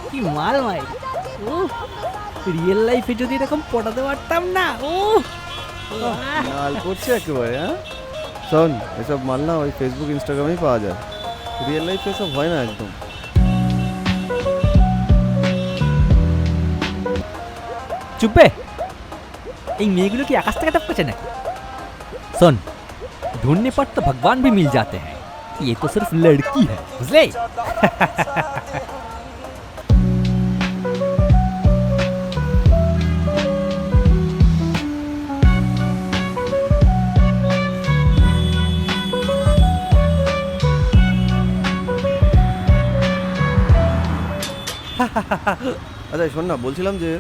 কি মাল ভাই। রিয়েল লাইফে যদি এরকম পটাতে পারতাম না। নাল করছে একেবারে। হ্যাঁ শোন, এসব মাল না ওই ফেসবুক ইনস্টাগ্রামেই পাওয়া যায়, রিয়েল লাইফে এসব হয় না একদম। চুপে, এই মেয়েগুলো কি আকাশ থেকে টপকেছে নাকি? सुन, ढूंढने पर तो भगवान भी मिल जाते हैं, ये तो सिर्फ लड़की है, बुझले? আচ্ছা শোন না, বলছিলাম যে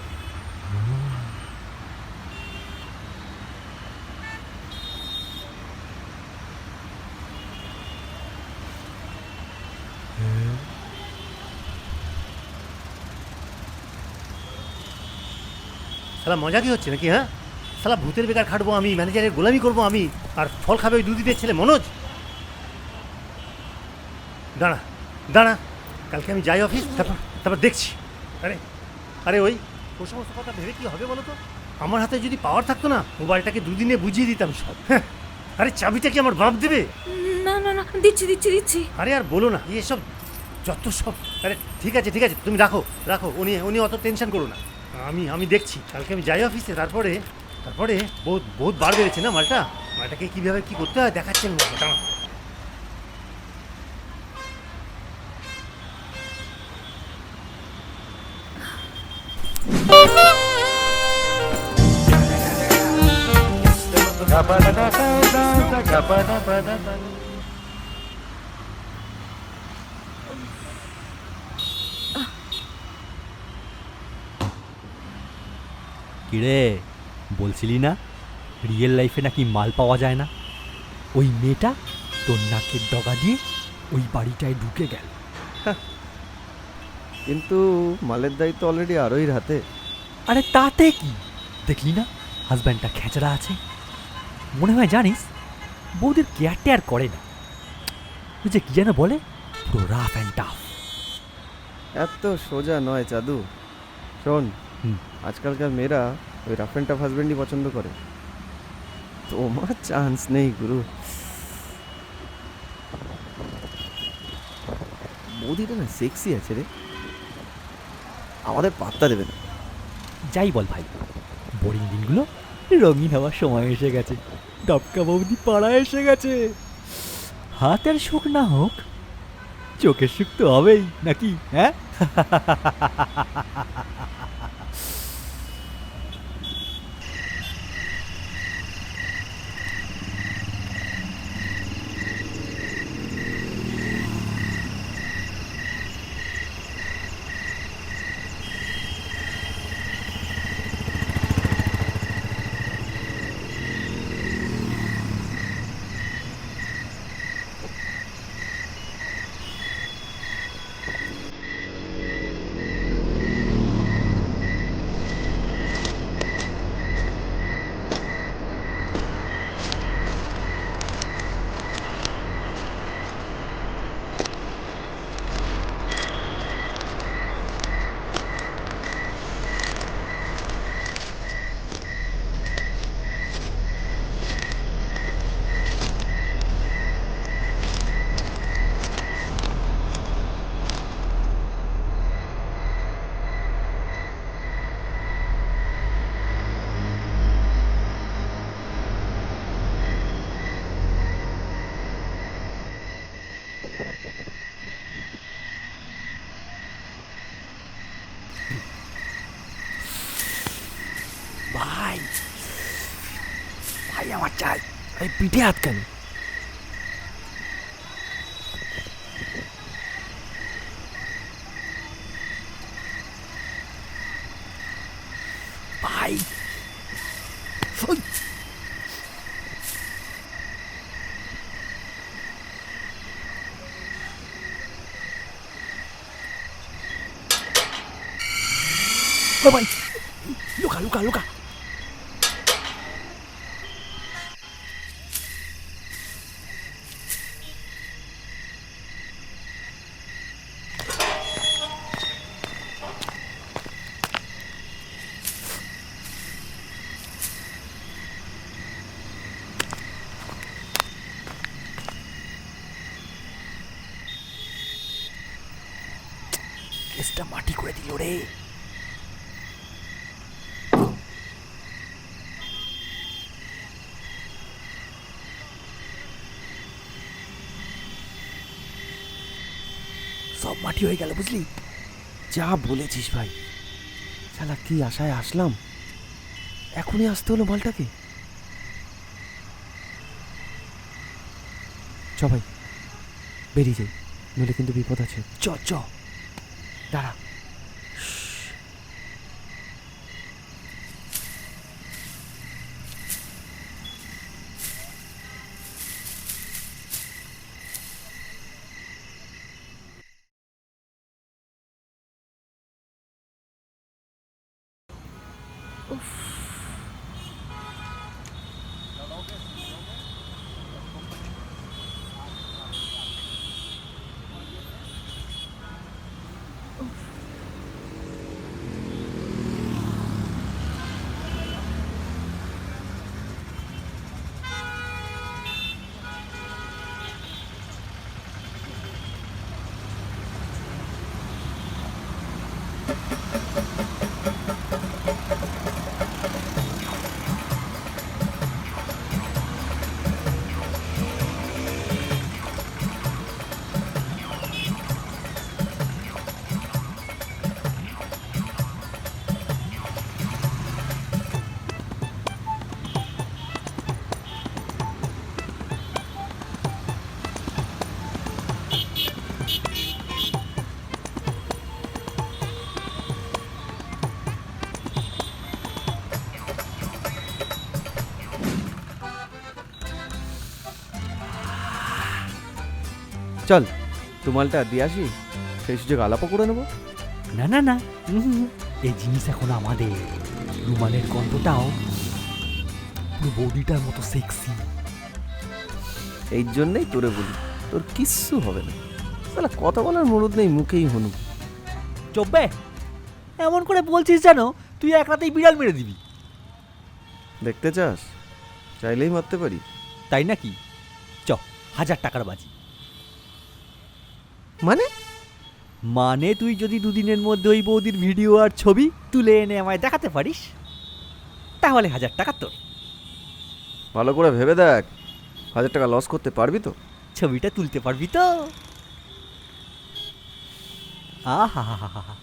শালা মজা কি হচ্ছে নাকি? হ্যাঁ শালা ভূতের বেকার খাটবো আমি, ম্যানেজারের গোলামি করবো আমি, আর ফল খাবে ওই দুদিনের ছেলে মনোজ। দাঁড়া দাঁড়া, কালকে আমি যাই অফিস, তারপর দেখছি। আরে আরে ওই সমস্ত কথা ভেবে কি হবে বলো তো? আমার হাতে যদি পাওয়ার থাকতো না, মোবাইলটাকে দুদিনে বুঝিয়ে দিতাম সব। হ্যাঁ, আরে চাবিটা কি আমার বাপ দেবে? না না না, দিচ্ছি দিচ্ছি দিচ্ছি। আরে আর বলো না, এসব যত সব। আরে ঠিক আছে ঠিক আছে, তুমি রাখো রাখো, উনি অত টেনশন করো না। আমি দেখছি, কালকে আমি যাই অফিসে, তারপরে বহুত বার বেড়েছে না মালটাকে কীভাবে কী করতে হয় দেখাচ্ছেন। কিরে, বলছিলি না রিয়েল লাইফে নাকি মাল পাওয়া যায় না? ওই মেয়েটা তোর নাকের ডগা দিয়ে ওই বাড়িটায় ঢুকে গেল। কিন্তু মালের দায়িত্ব অলরেডি আরোহীর হাতে। আরে তাতে কি, দেখলি না হাজব্যান্ডটা খেচড়া আছে। মনে হয় জানিস বৌদির কেয়ার টেয়ার করে না, ওই যে কি যেন বলে, পুরো রাফ অ্যান্ড টাফ। এত সোজা নয় চাদু। শোন, আজকালকার মেয়েরা ওই রাফ অ্যান্ড টাফ হাজবেন্ডই পছন্দ করে। তোমার চান্স নেই গুরু। বৌদিটা না সেক্সি আছে রে, আমাদের পাত্তা দেবে না। যাই বল ভাই, বোরিং দিনগুলো রঙিন হওয়ার সময় এসে গেছে। ডবকা বৌদি পাড়ায় এসে গেছে। হাতের সুখ না হোক, চোখের সুখ তো হবেই নাকি? হ্যাঁ ভাই, ভাই আমার চাই। এই পিঠে হাত কেন? ভাই ওই, ও ভাই, লুকা লুকা লুকা। কেসটা মাটি করে দিল রে। সব মাটি হয়ে গেল বুঝলি। যা বলেছিস ভাই, শালা কি আশায় আসলাম, এখনই আসতে হলো মালটাকে। চ ভাই বেরিয়ে যাই, নইলে কিন্তু বিপদ আছে। চ চ। দাঁড়া। চল রুমালটা দিয়ে আসি, সেই সুযোগ আলাপও করে নেবো। না না না, এই জিনিস এখন আমাদের। রুমালের গন্ধটাও পুরো বডিটার মতো সেক্সি। এই জন্যেই তোরে বলি, তোর কিচ্ছু হবে না। তাহলে কথা বলার মরদ নেই, মুখেই হনু। চব্বে, এমন করে বলছিস যেন তুই এক রাতেই বিড়াল মেরে দিবি। দেখতে চাস? চাইলেই মারতে পারি। তাই নাকি? চ, 1000 টাকার বাজি। মানে? মানে তুই যদি দুদিনের মধ্যে ওই বৌদির ভিডিও আর ছবি তুলে এনে আমায় দেখাতে পারিস, তাহলে 1000 টাকা তোর। ভালো করে ভেবে দেখ, 1000 টাকা লস করতে পারবি তো? ছবিটা তুলতে পারবি তো? আহা হা হা হা।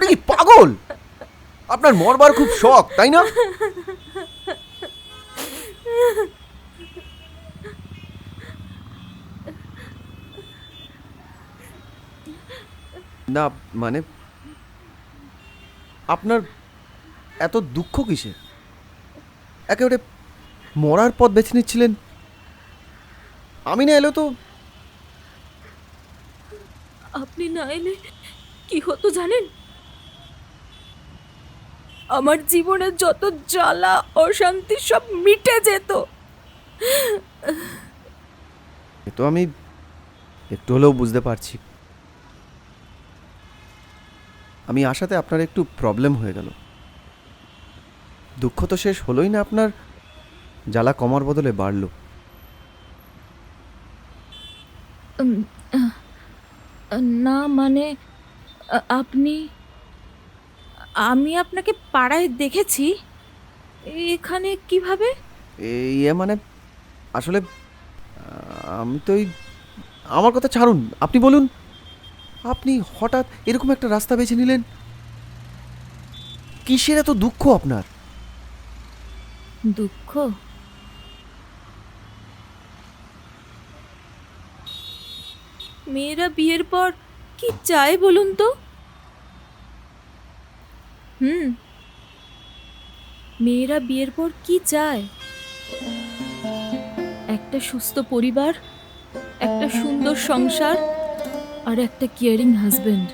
আপনি কি পাগল? আপনার মরবার খুব শখ, তাই না? না মানে আপনার এত দুঃখ কিসে? একেবারে মরার পথ বেছে নিচ্ছিলেন। আমি না এলে তো আপনি না এলে কি হতো জানেন? আমার জীবনের যত জ্বালা অশান্তি সব মিটে যেত। এ তো আমি একটু হলেও বুঝতে পারছি। আমি আসাতে আপনার একটু প্রবলেম হয়ে গেল। দুঃখ তো শেষ হলোই না আপনার, জ্বালা কমার বদলে বাড়লো। উম, আহ, না মানে আপনি, আমি আপনাকে পাড়ায় দেখেছি। এখানে কিভাবে? মানে আসলে আমি তো আমার কথা ছাড়ুন, আপনি বলুন, আপনি হঠাৎ এরকম একটা রাস্তা বেছে নিলেন, কিসের এত দুঃখ আপনার? দুঃখ? মেয়েরা বিয়ের পর কি চায় বলুন তো? মেয়েরা বিয়ের পর কি চায়? একটা সুস্থ পরিবার, একটা সুন্দর সংসার, আর একটা কেয়ারিং হাজবেন্ড।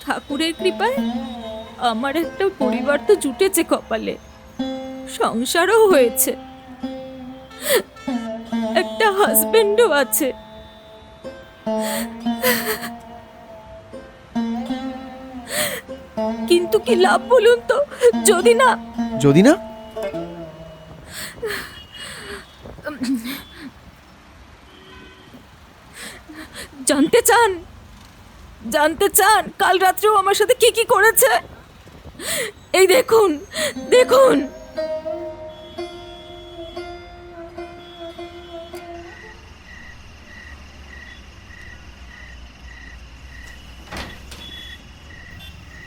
ঠাকুরের কৃপায় আমার একটা পরিবার তো জুটেছে কপালে, সংসারও হয়েছে, একটা হাজবেন্ডও আছে। কিন্তু কি লাভ বলুন তো, যদি না যদি না জানতে চান? জানতে চান কাল রাত্রেও আমার সাথে কি কি করেছে? এই দেখুন, দেখুন।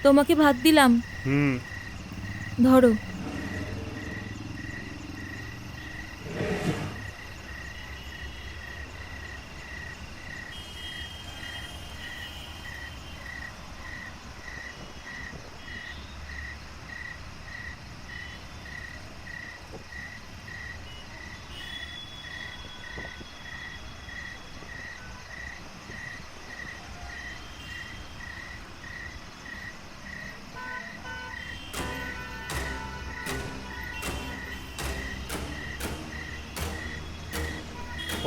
তোমাকে ভাত দিলাম, ধরো।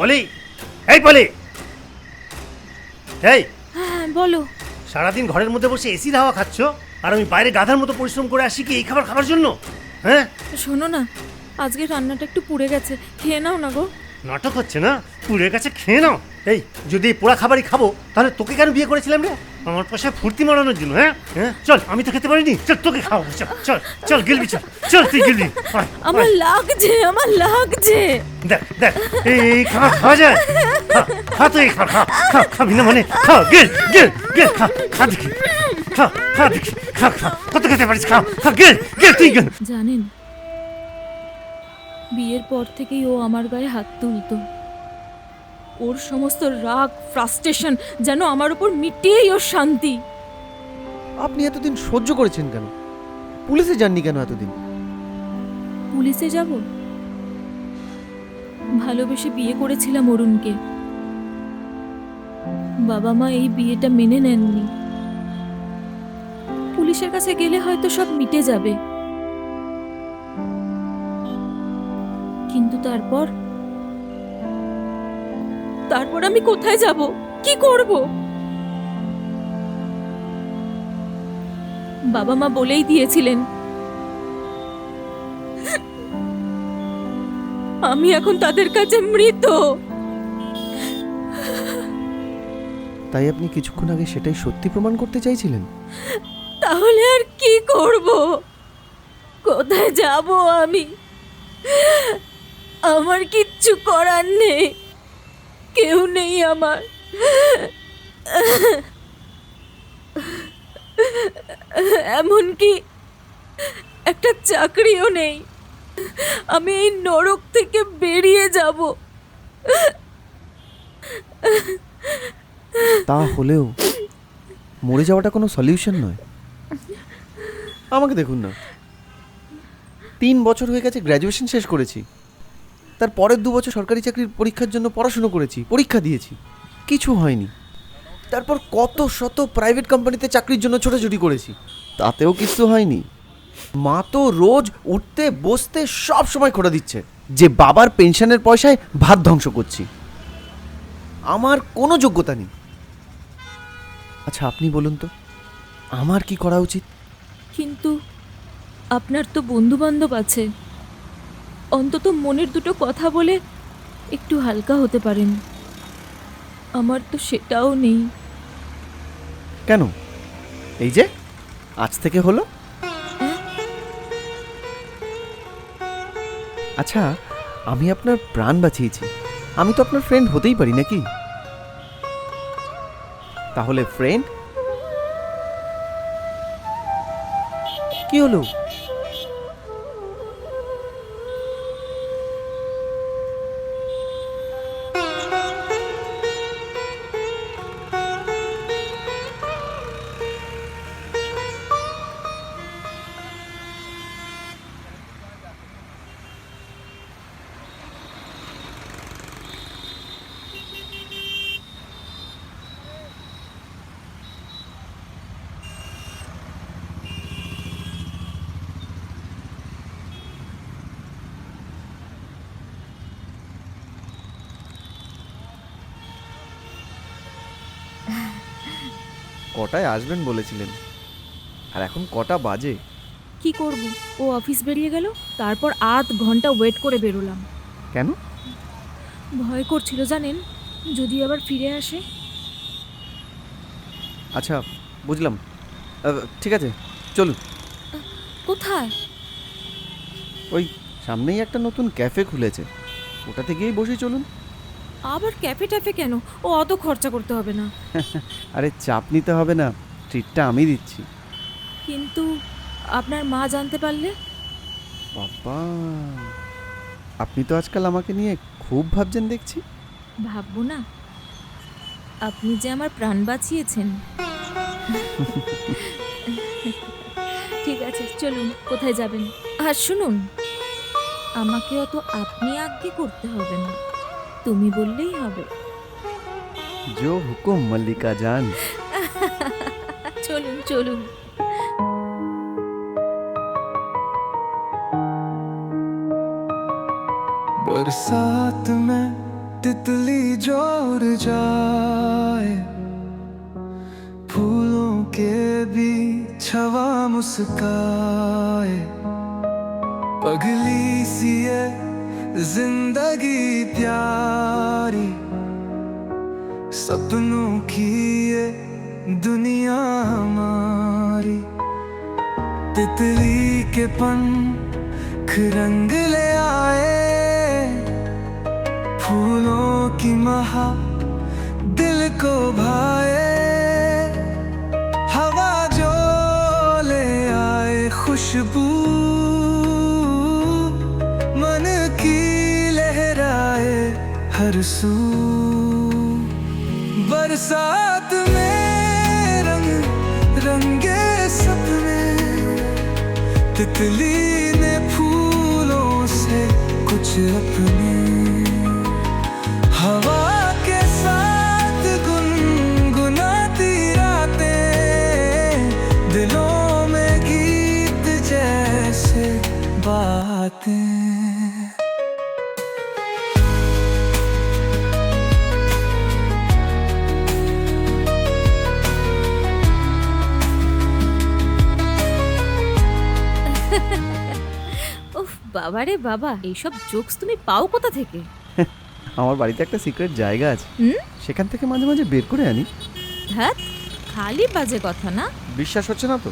পলি, এই পলি, এই হ্যাঁ বলো। সারাদিন ঘরের মধ্যে বসে এসির হাওয়া খাচ্ছ, আর আমি বাইরে গাধার মতো পরিশ্রম করে আসি কি এই খাবার খাবার জন্য? হ্যাঁ, শোনো না, আজকে রান্নাটা একটু পুড়ে গেছে, খেয়ে নাও না গো। নাটক হচ্ছে না? পুরের কাছে খেয়ে নাও। এই যদি এই পোড়া খাবারই খাবো তাহলে তোকে কেন বিয়ে করেছিলাম রে? আমার পয়সায় ফুর্তি মারানোর জন্য? হ্যাঁ হ্যাঁ, চল, আমি তো খেতে পারিনি, চল তোকে খাও, চল চল চল, গিলবি, চল চল, তুই গিলবি। আমার লাগছে, আমার লাগছে। দেখ দেখ, এই খাবার খাওয়া যায়? খা তুই, এই খাবার খা, খা, খাবি না মানে খা, গিল গিল গিল, খা খা দেখি, খা খা দেখি, খা খা, কত খেতে পারিস, খা খা, গিল গিল, তুই গিল। জানেন, বিয়ের পর থেকেই ও আমার গায়ে হাত তুলতো। ওর সমস্ত রাগ, ফ্রাস্ট্রেশন যেন আমার উপর মিটিয়েই ওর শান্তি। আপনি এতদিন সহ্য করেছেন কেন? পুলিশে যাননি কেন এতদিন? পুলিশে যাব? ভালোবেসে বিয়ে করেছিলাম অরুণকে। বাবা মা এই বিয়েটা মেনে নেননি। পুলিশের কাছে গেলে হয়তো সব মিটে যাবে, কিন্তু তারপর আমি কোথায় যাব, কি করব? বাবা মা বলেই দিয়েছিলেন আমি এখন তাদের কাছে মৃত। তাই আপনি কিছুক্ষণ আগে সেটাই সত্যি প্রমাণ করতে চাইছিলেন? তাহলে আর কি করব? কোথায় যাব আমি? আমার কিচ্ছু করার নেই, কেউ নেই আমার। এমনকি একটা চাকরিও নেই। আমি এই নরক থেকে বেরিয়ে যাব। তা হলেও মরে যাওয়াটা কোনো সলিউশন নয়। আমাকে দেখুন না, 3 বছর হয়ে গেছে গ্র্যাজুয়েশন শেষ করেছি, তার পরের 2 বছর সরকারি চাকরির পরীক্ষার জন্য পড়াশুনো করেছি, পরীক্ষা দিয়েছি, কিছু হয়নি। তারপর কত শত প্রাইভেট কোম্পানিতে চাকরির জন্য ছোটাছুটি করেছি, তাতেও কিছু হয়নি। মা তো রোজ উঠতে বসতে সব সময় খোঁটা দিচ্ছে যে বাবার পেনশনের পয়সায় ভাত ধ্বংস করছি। আমার কোনো যোগ্যতা নেই। আচ্ছা আপনি বলুন তো, আমার কি করা উচিত? কিন্তু আপনার তো বন্ধু বান্ধব আছে, অন্তত মনের দুটো কথা বলে একটু হালকা হতে পারেন। আমার তো সেটাও নেই। কেন? এই যে আজ থেকে হলো। আচ্ছা, আমি আপনার প্রাণ বাঁচিয়েছি, আমি তো আপনার ফ্রেন্ড হতেই পারি নাকি? তাহলে ফ্রেন্ড কি হলো? কটায় আসবেন বলেছিলেন, আর এখন কটা বাজে? কি করব, ও অফিস বেরিয়ে গেল, তারপর 8 ঘন্টা ওয়েট করে বেরোলাম। কেন? ভয় করছিল জানেন, যদি আবার ফিরে আসে। আচ্ছা বুঝলাম, ঠিক আছে চলুন। কোথায়? ওই সামনেই একটা নতুন ক্যাফে খুলেছে, ওটাতে গিয়েই বসে চলুন। আবার ক্যাফে ট্যাফে কেন? ও অত খরচা করতে হবে না। আরে চাপ নিতে হবে না, ট্রিটটা আমি দিচ্ছি। কিন্তু আপনার মা জানতে পারলে? বাবা, আপনি তো আজকাল আমাকে নিয়ে খুব ভাবছেন দেখছি। ভাববো না? আপনি যে আমার প্রাণ বাঁচিয়েছেন। ঠিক আছে চলুন, কোথায় যাবেন? আর শুনুন, আমাকে অত আপনি আজ্ঞে করতে হবে না, তুমি বললেই হবে। জো হুকুম মল্লিকা জান। চলুন চলুন। बरसात में तितली जो उड़ जाए, फूलों के बीच हवा मुस्काए, पगली सी ये जिंदगी प्यारी, सपनों की ये दुनिया हमारी। तितली के पंख रंग ले आए, फूलों की महा दिल को भाए, हवा जो ले आए खुशबू, मन की लहराए हर सू। बरसात में रंग रंगे सपने, तितली ने फूलों से कुछ अपने, हवा के साथ गुनगुनाती रातें, दिलों में गीत जैसे बातें। উফ বাবারে বাবা, এইসব জোকস তুমি পাও কোথা থেকে? আমার বাড়িতে একটা সিক্রেট জায়গা আছে, হুম? সেখান থেকে মাঝে মাঝে বের করে আনি। ধ্যাৎ, খালি বাজে কথা না। বিশ্বাস হচ্ছে না তো?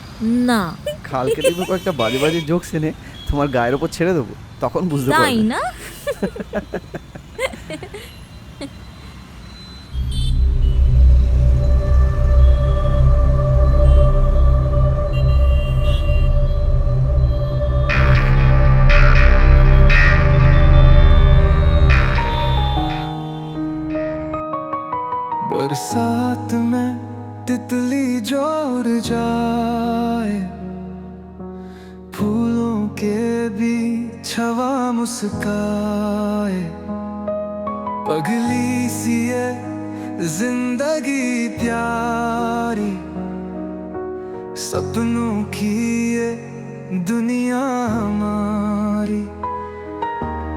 না কালকে দেখবো কয়েকটা বাজে বাজে জোকস এনে তোমার গায়ের ওপর ছেড়ে দেবো, তখন বুঝতে তাই পারবে। না? बरसात में तितली जो उड़ जाए, फूलों के बीच हवा मुस्काए, पगली सी ये जिंदगी प्यारी, सपनों की ये दुनिया हमारी।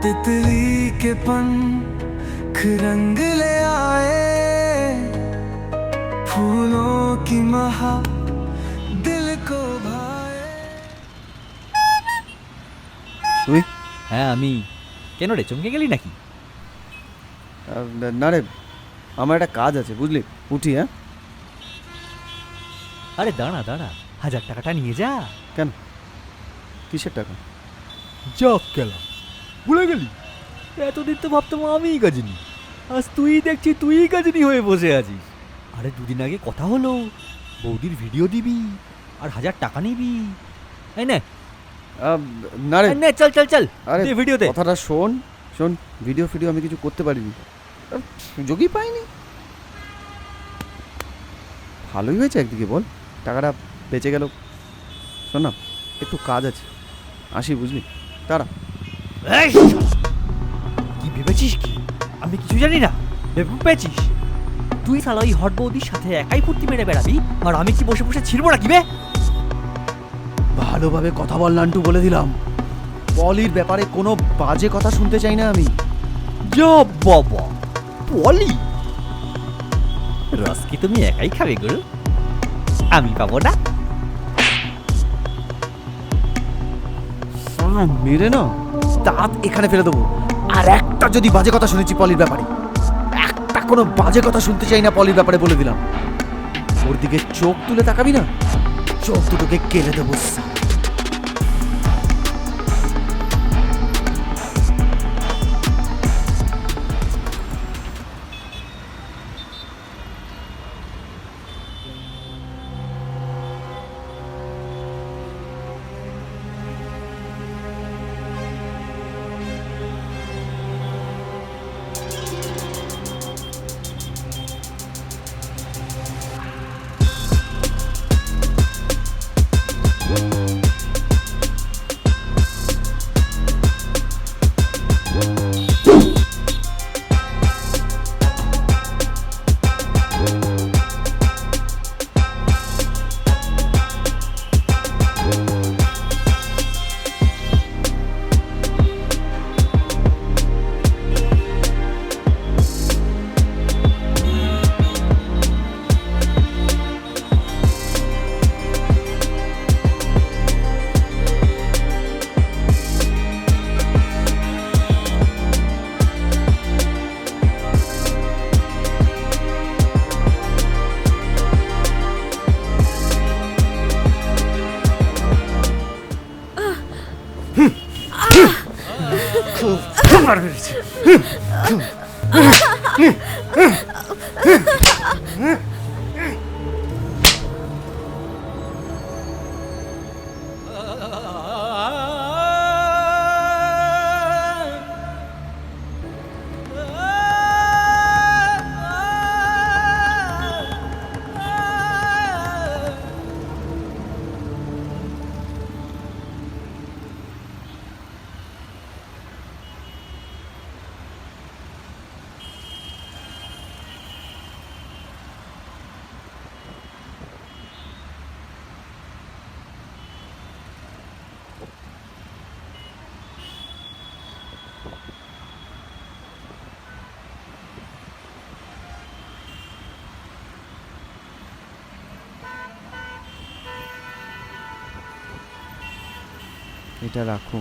तितली के पंख रंग ले आए, फूलों की महा दिल को भाए। তুই হ্যাঁ আমি। কেন রে, চমকে গেলি নাকি? না রে, আমার একটা কাজ আছে বুঝলি, উঠি। হ্যাঁ আরে দাঁড়া দাঁড়া, 1000 টাকাটা নিয়ে যা। কেন, কিসের টাকা? যাক গেলাম, ভুলে গেলি? এতদিন তো ভাবতাম আমিই গাজিনি, আজ তুই দেখছি তুই গাজিনি হয়ে বসে আছিস। আরে দুদিন আগে কথা হলো, বৌদির ভিডিও দিবি আর 1000 টাকা নিবি। এই নে না রে, নে, চল চল চল, আরে দে ভিডিও দে। কথাটা শোন শোন, ভিডিও আমি কিছু করতে পারিনি, সুযোগই পাইনি। ভালোই হয়েছে একদিকে, বল টাকাটা বেঁচে গেল। শোন না, একটু কাজ আছে, আসি বুঝলি, তারা। এই, কি ভেবেছিস কি আমি কিছু জানি না? ভেবে পেয়েছিস তুই শালা ওই হট বৌদির সাথে একাই ফুর্তি মেরে বেড়াবি, আর আমি কি বসে বসে ছিড়বো না কি বে? ভালোভাবে কথা বল নান্টু, বলে দিলাম। পলির ব্যাপারে কোনো বাজে কথা শুনতে চাই না আমি। যা বাবা, পলি রস কি তুমি একাই খাবে গুরু? আমি পাবো না? মেরে না দাঁত এখানে ফেলে দেবো। আর একটা যদি বাজে কথা শুনেছি পলির ব্যাপারে, একটা কোনো বাজে কথা শুনতে চাই না পলির ব্যাপারে, বলে দিলাম। ওর দিকে চোখ তুলে তাকাবি না, চোখ দুটোকে কেটে দেবো। খুব মার মেরেছে। এটা রাখো।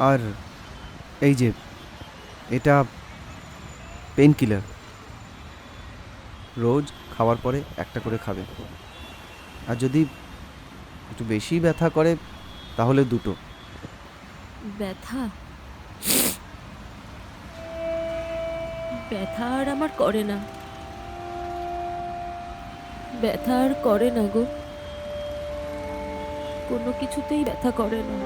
আর এই যে এটা পেন কিলার, রোজ খাওয়ার পরে একটা করে খাবে। আর যদি একটু বেশি ব্যথা করে তাহলে 2টো। ব্যথা ব্যথা আর আমার করে না, ব্যথা আর করে না গো, কোনো কিছুতেই ব্যথা করে না।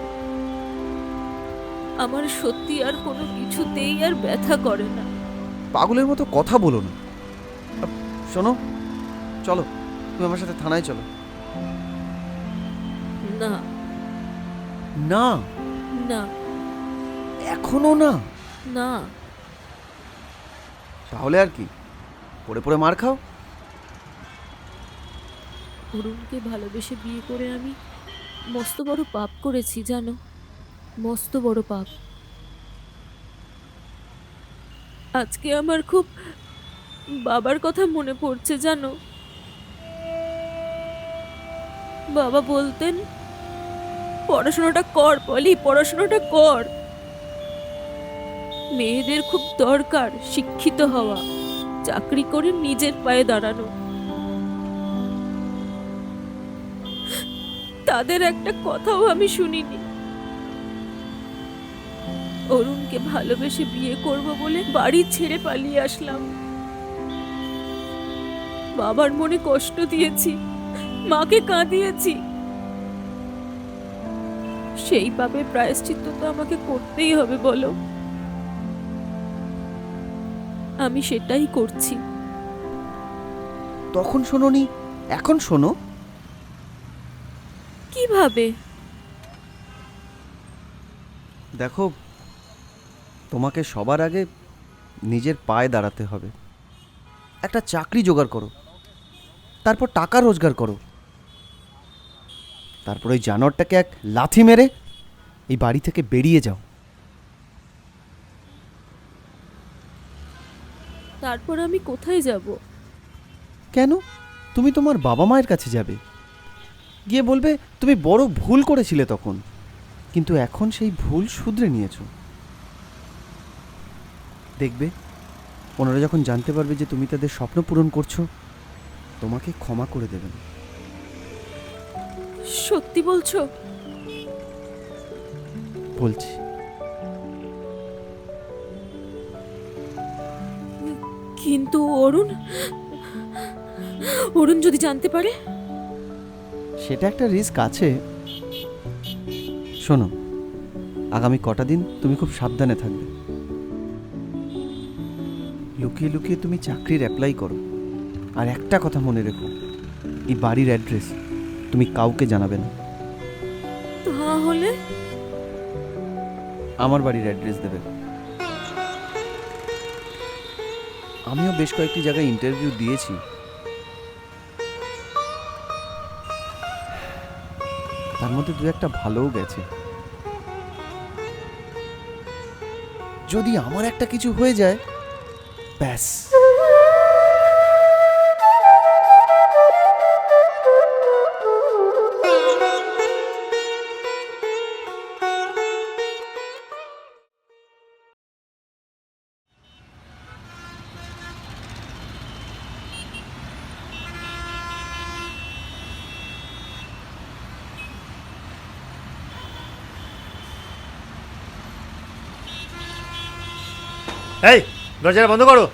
আমার সত্যি আর কোনো কিছুতেই আর ব্যথা করে না। পাগলের মতো কথা বলো না। শোনো, চলো তুমি আমার সাথে থানায় চলো। না না, না এখনো না? না, তাহলে আর কি, পড়ে পড়ে মার খাও। অরুণকে ভালোবেসে বিয়ে করে আমি মস্ত বড় পাপ করেছি জানো, মস্ত বড় পাপ। আজকে আমার খুব বাবার কথা মনে পড়ছে জানো। বাবা বলতেন, পড়াশোনাটা কর পলি, পড়াশোনাটা কর। মেয়েদের খুব দরকার শিক্ষিত হওয়া, চাকরি করে নিজের পায়ে দাঁড়ানো। তাদের একটা কথাও আমি শুনিনি। অরুণকে ভালোবেসে বিয়ে করব বলে বাড়ি ছেড়ে পালিয়ে আসলাম। বাবার মনে কষ্ট দিয়েছি, মাকে কাঁদিয়েছি। সেই পাপের প্রায়শ্চিত্ত তো আমাকে করতেই হবে বলো। আমি সেটাই করছি। তখন শোনোনি, এখন শোনো। কিভাবে? দেখো, তোমাকে সবার আগে নিজের পায়ে দাঁড়াতে হবে। একটা চাকরি জোগাড় করো, তারপর টাকা রোজগার করো, তারপর ওই জানোয়ারটাকে এক লাথি মেরে এই বাড়ি থেকে বেরিয়ে যাও। তারপর আমি কোথায় যাব? কেন? তুমি তোমার বাবা মায়ের কাছে যাবে, গিয়ে বলবে তুমি বড় ভুল করেছিলে তখন, কিন্তু এখন সেই ভুল শুধরে নিয়েছো। দেখবে ওনারা যখন জানতে পারবে যে তুমি তাদের স্বপ্ন পূরণ করছো, তোমাকে ক্ষমা করে দেবেন। সত্যি বলছো? বলছি। কিন্তু অরুণ, অরুণ যদি জানতে পারে? সেটা একটা রিস্ক আছে। শোনো, আগামী কটা দিন তুমি খুব সাবধানে থাকবে। লুকিয়ে লুকিয়ে তুমি চাকরির অ্যাপ্লাই করো। আর একটা কথা মনে রেখো, এই বাড়ির অ্যাড্রেস তুমি কাউকে জানাবে না। তাহলে? আমার বাড়ির অ্যাড্রেস দেবে। আমিও বেশ কয়েকটি জায়গায় ইন্টারভিউ দিয়েছি, তার মধ্যে দু একটা ভালোও গেছে। যদি আমার একটা কিছু হয়ে যায়, ব্যাস। এই দরজাটা বন্ধ করো।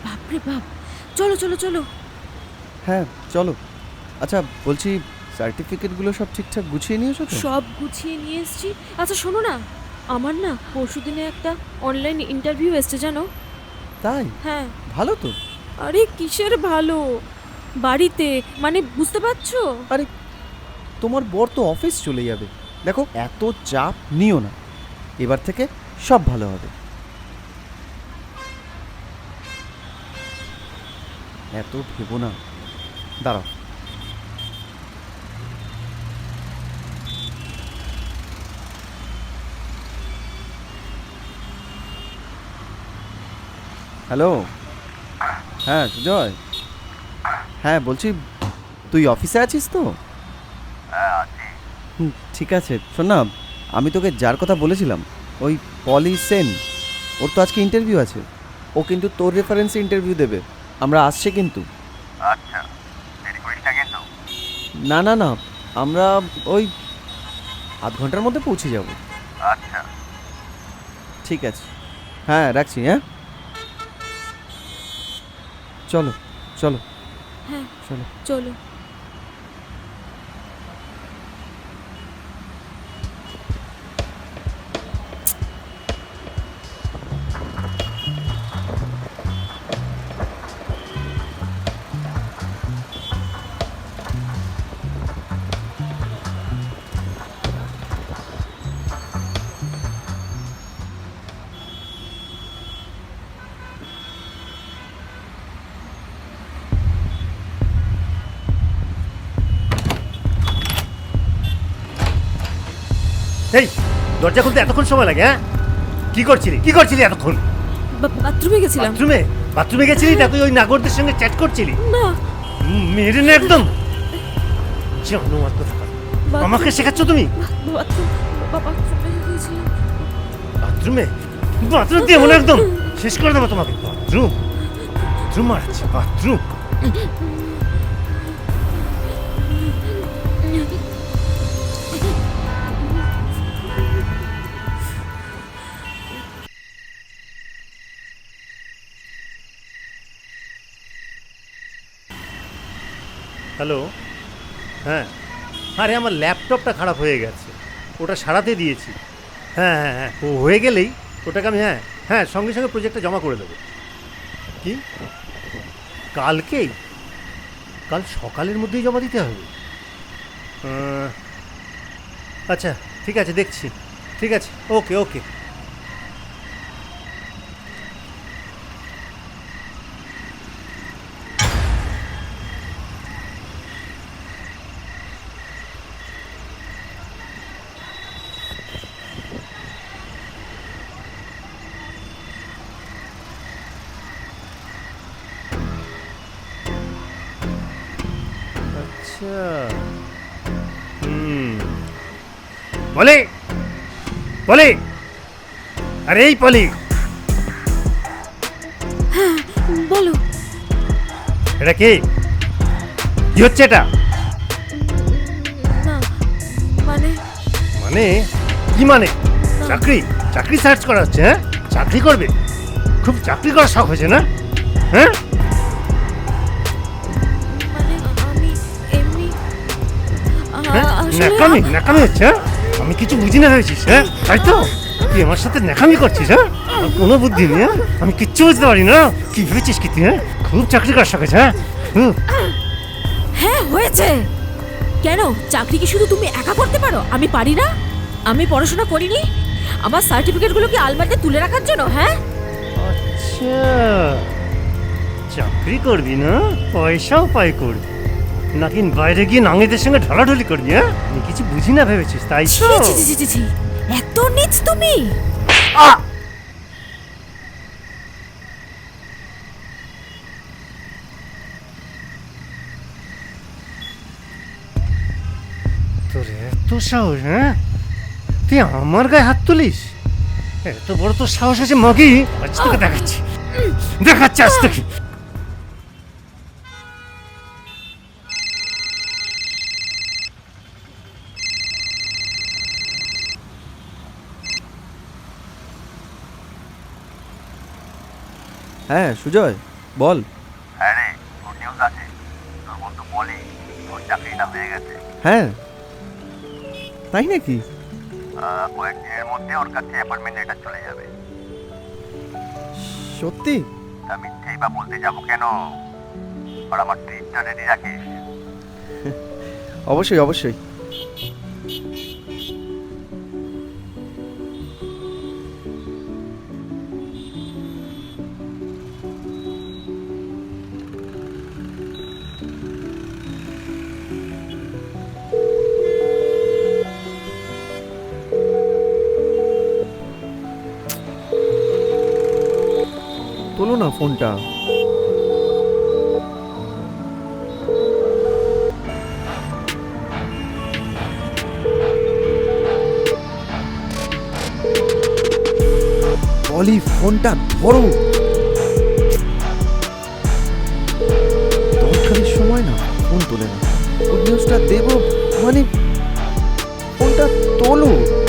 বাপরে বাপ, চলো চলো চলো। হ্যাঁ চলো। আচ্ছা বলছি, সার্টিফিকেটগুলো সব ঠিকঠাক গুছিয়ে নিয়েছো তো? সব গুছিয়ে নিয়ে এসেছি। আচ্ছা শোনো না, আমার না পরশুদিনে একটা অনলাইন ইন্টারভিউ এসছে জানো। তাই? হ্যাঁ। ভালো তো। আরে কিসের ভালো, বাড়িতে, মানে বুঝতে পারছো? আরে তোমার বর তো অফিস চলে যাবে। দেখো, এত চাপ নিও না, এবার থেকে সব ভালো হবে। এত ভেবো না, দাঁড়াও। হ্যালো, হ্যাঁ সুজয়, হ্যাঁ বলছি তুই অফিসে আছিস তো? ঠিক আছে, শোন না, আমি তোকে যার কথা বলেছিলাম ওই পলি সেন, ওর তো আজকে ইন্টারভিউ আছে। ও কিন্তু তোর রেফারেন্সে ইন্টারভিউ দেবে, আমরা আসছে কিন্তু। আচ্ছা, দেরি করিস না কিন্তু। না না না, আমরা ওই আধ ঘন্টার মধ্যে পৌঁছে যাব। আচ্ছা, ঠিক আছে, হ্যাঁ রাখছি, হ্যাঁ চলো চলো হ্যাঁ চলো। চলো। এই দরজা খুলতে এতক্ষণ সময় লাগে? হ্যাঁ, কি করছিলি এতক্ষণ? বাথরুমে গেছিলাম। বাথরুমে গেছিলি না তুই ওই নাগরদের সঙ্গে চ্যাট করছিলি? না, মেরে না একদম জানো আর কথা। আমাকে শেখাচ্ছ তুমি? বাথরুমে গেছিলাম। বাথরুম দিয়ে মনে একদম শেষ করে দেবো তোমাকে। Bathroom মারাচ্ছে, bathroom. হ্যালো, হ্যাঁ, আরে আমার ল্যাপটপটা খারাপ হয়ে গেছে, ওটা সারাতে দিয়েছি। হ্যাঁ হ্যাঁ হ্যাঁ, ও হয়ে গেলেই ওটাকে আমি হ্যাঁ সঙ্গে সঙ্গে প্রজেক্টটা জমা করে দেবো। কি কালকেই? কাল সকালের মধ্যেই জমা দিতে হবে? আচ্ছা ঠিক আছে, দেখছি। ঠিক আছে, ওকে ওকে। আচ্ছা, বলে বলে, আরে এই পলি, বলো। এটা কি কি হচ্ছে এটা? না মানে মানে কি মানে? চাকরি সার্চ করা হচ্ছে? হ্যাঁ, চাকরি করবে? খুব চাকরি করার শখ হয়েছে না? হ্যাঁ, মানে আমি এমনি ন্যাকামি হচ্ছে? হ্যাঁ, আমি কিছু বুঝি না ভেবেছিস? হ্যাঁ তাই তো, তুই আমার সাথে ন্যাকামি করছিস? হ্যাঁ, আমার কোনো বুদ্ধি নেই। হ্যাঁ, আমি কিচ্ছু বুঝতে পারি না। কি ভেবেছিস কি তুই? হ্যাঁ, খুব চাকরি করার শখ হয়েছে? হ্যাঁ হয়েছে। কেন, চাকরি কি শুধু তুমি একা করতে পারো? আমি পারি না? আমি পড়াশোনা করিনি? আমার সার্টিফিকেটগুলো কি আলমারিতে তুলে রাখার জন্য? হ্যাঁ, আচ্ছা, চাকরি করবি না, পয়সাও পাই করবি, নাকি বাইরে গিয়ে নাঙিদের সঙ্গে ঢলাঢলি করবি? হ্যাঁ, আমি কিছু বুঝি না ভেবেছিস তাই ছি তো? ছি ছি ছি ছি, এত নিচ তুমি? তোর এত সাহস? হ্যাঁ, তুই আমার গায়ে হাত তুলিস? এত বড় তোর সাহস আছে মগি? আজ তোকে দেখাচ্ছি আজ তোকে। হ্যাঁ সুজয়, বল। হ্যাঁ রে, গুড নিউজ আছে। তোর বন্ধু বলি তোর চাকরিটা হয়ে গেছে। হ্যাঁ তাই নাকি? কয়েকদিনের মধ্যে ওর কাছে অ্যাপয়েন্টমেন্ট লেটার চলে যাবে। সত্যি? তা মিথ্যেই বা বলতে যাবো কেন? আর আমার ট্রিটটা রেডি রাখিস। অবশ্যই অবশ্যই। তোলো না ফোনটা। পলি, ফোনটা ধরো। দরকারের সময় না ফোন তোলে না। গুড নিউজটা দেবো মানে ফোনটা তোলো।